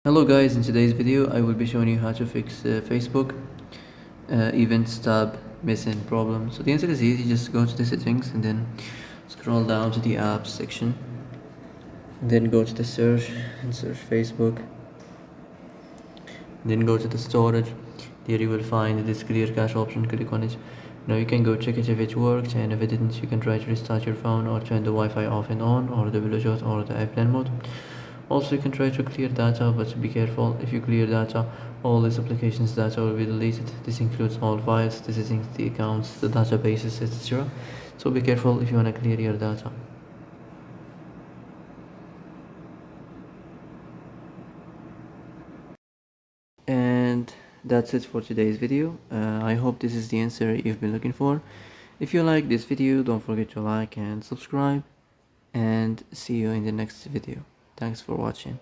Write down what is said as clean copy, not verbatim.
Hello guys, in today's video I will be showing you how to fix Facebook events tab missing problem. So the answer is easy, just go to the settings and then scroll down to the apps section. Then go to the search and search Facebook. Then go to the storage. There you will find this clear cache option, click on it. Now you can go check it if it worked, and if it didn't you can try to restart your phone or turn the Wi-Fi off and on, or the Bluetooth or the airplane mode. Also you can try to clear data, but be careful. If you clear data, all these applications data will be deleted. This includes all files, the settings, the accounts, the databases, etc. So be careful if you want to clear your data. And that's it for today's video. I hope this is the answer you've been looking for. If you like this video, don't forget to like and subscribe, and see you in the next video. Thanks for watching.